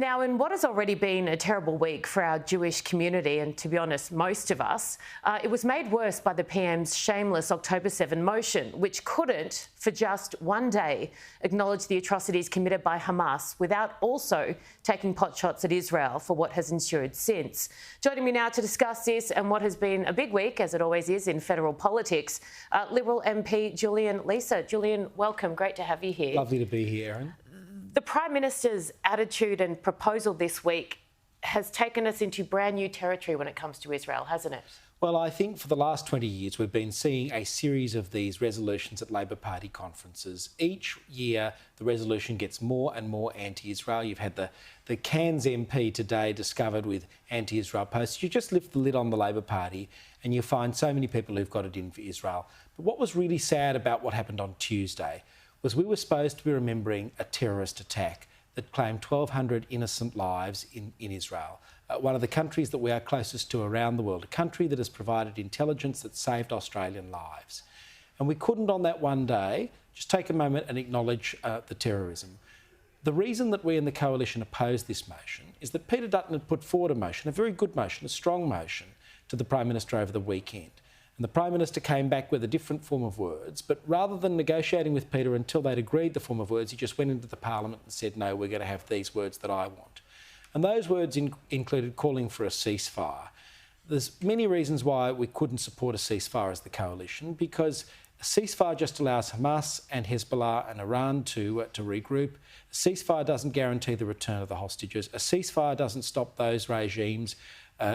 Now, in what has already been a terrible week for our Jewish community, and to be honest, most of us, it was made worse by the PM's shameless October 7 motion, which couldn't, for just one day, acknowledge the atrocities committed by Hamas without also taking potshots at Israel for what has ensued since. Joining me now to discuss this and what has been a big week, as it always is in federal politics, Liberal MP Julian Leeser. Julian, welcome. Great to have you here. Lovely to be here, Erin. The Prime Minister's attitude and proposal this week has taken us into brand new territory when it comes to Israel, hasn't it? Well, I think for the last 20 years we've been seeing a series of these resolutions at Labor Party conferences. Each year the resolution gets more and more anti-Israel. You've had the Cairns MP today discovered with anti-Israel posts. You just lift the lid on the Labor Party and you find so many people who've got it in for Israel. But what was really sad about what happened on Tuesday was we were supposed to be remembering a terrorist attack that claimed 1,200 innocent lives in Israel, one of the countries that we are closest to around the world, a country that has provided intelligence that saved Australian lives. And we couldn't on that one day just take a moment and acknowledge the terrorism. The reason that we in the Coalition opposed this motion is that Peter Dutton had put forward a motion, a very good motion, a strong motion, to the Prime Minister over the weekend. And the Prime Minister came back with a different form of words, but rather than negotiating with Peter until they'd agreed the form of words, he just went into the Parliament and said, no, we're going to have these words that I want. And those words included calling for a ceasefire. There's many reasons why we couldn't support a ceasefire as the Coalition, because a ceasefire just allows Hamas and Hezbollah and Iran to regroup. A ceasefire doesn't guarantee the return of the hostages. A ceasefire doesn't stop those regimes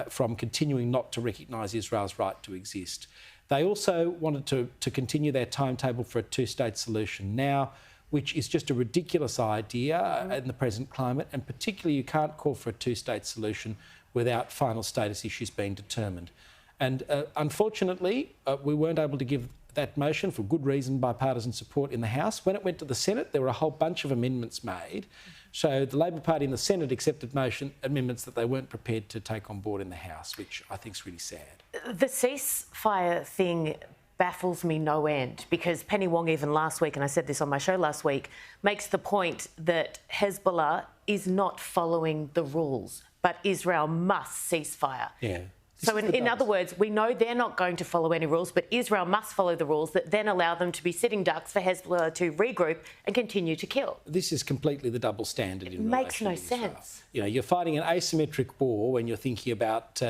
from continuing not to recognise Israel's right to exist. They also wanted to continue their timetable for a two-state solution now, which is just a ridiculous idea in the present climate, and particularly you can't call for a two-state solution without final status issues being determined. And unfortunately, we weren't able to give that motion, for good reason, bipartisan support in the House. When it went to the Senate, there were a whole bunch of amendments made. So the Labor Party in the Senate accepted amendments that they weren't prepared to take on board in the House, which I think is really sad. The ceasefire thing baffles me no end, because Penny Wong, even last week, and I said this on my show last week, makes the point that Hezbollah is not following the rules, but Israel must cease fire. Yeah. So in other words, we know they're not going to follow any rules, but Israel must follow the rules that then allow them to be sitting ducks for Hezbollah to regroup and continue to kill. This is completely the double standard in relation to Israel. It makes no sense. You know, you're fighting an asymmetric war when you're thinking about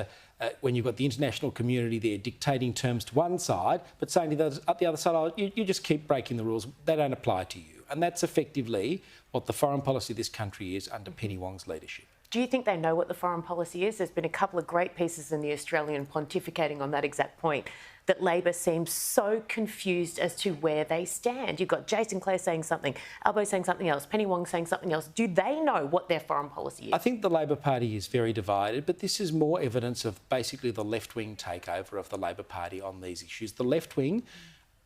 when you've got the international community there dictating terms to one side, but saying to the other side, oh, you just keep breaking the rules, they don't apply to you. And that's effectively what the foreign policy of this country is under Penny Wong's leadership. Do you think they know what the foreign policy is? There's been a couple of great pieces in The Australian pontificating on that exact point, that Labor seems so confused as to where they stand. You've got Jason Clare saying something, Albo saying something else, Penny Wong saying something else. Do they know what their foreign policy is? I think the Labor Party is very divided, but this is more evidence of basically the left-wing takeover of the Labor Party on these issues. The left-wing,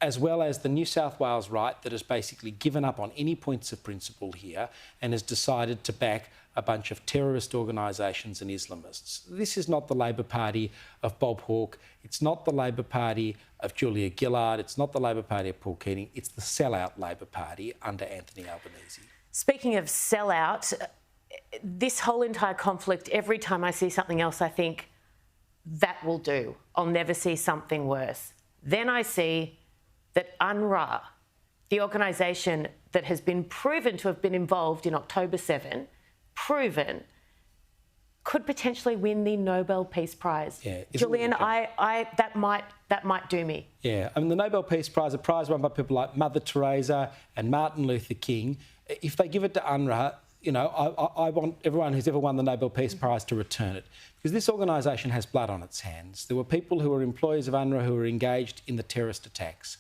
as well as the New South Wales right, that has basically given up on any points of principle here and has decided to back a bunch of terrorist organisations and Islamists. This is not the Labor Party of Bob Hawke. It's not the Labor Party of Julia Gillard. It's not the Labor Party of Paul Keating. It's the sellout Labor Party under Anthony Albanese. Speaking of sellout, this whole entire conflict, every time I see something else, I think, that will do. I'll never see something worse. Then I see that UNRWA, the organisation that has been proven to have been involved in October 7, proven, could potentially win the Nobel Peace Prize. Yeah, Julian, that might do me. Yeah, I mean, the Nobel Peace Prize, a prize won by people like Mother Teresa and Martin Luther King. If they give it to UNRWA, you know, I want everyone who's ever won the Nobel Peace Prize to return it, because this organisation has blood on its hands. There were people who were employees of UNRWA who were engaged in the terrorist attacks.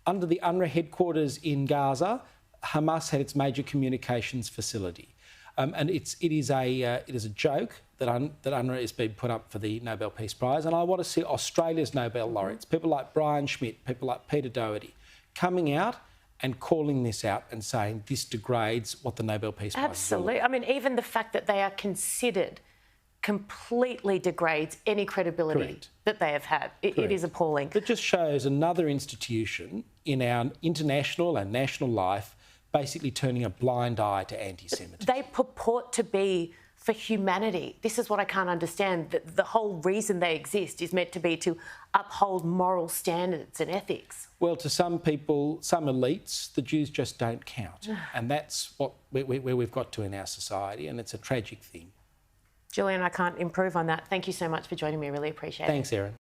Under the UNRWA headquarters in Gaza, Hamas had its major communications facility. And it is a joke that UNRWA is being put up for the Nobel Peace Prize. And I want to see Australia's Nobel laureates, people like Brian Schmidt, people like Peter Doherty, coming out and calling this out and saying this degrades what the Nobel Peace Prize is. Absolutely. I mean, even the fact that they are considered completely degrades any credibility that they have had. It is appalling. It just shows another institution in our international and national life basically turning a blind eye to anti-Semitism. They purport to be for humanity. This is what I can't understand. The whole reason they exist is meant to be to uphold moral standards and ethics. Well, to some people, some elites, the Jews just don't count. And that's where we've got to in our society, and it's a tragic thing. Julian, I can't improve on that. Thank you so much for joining me. I really appreciate it. Thanks, Erin.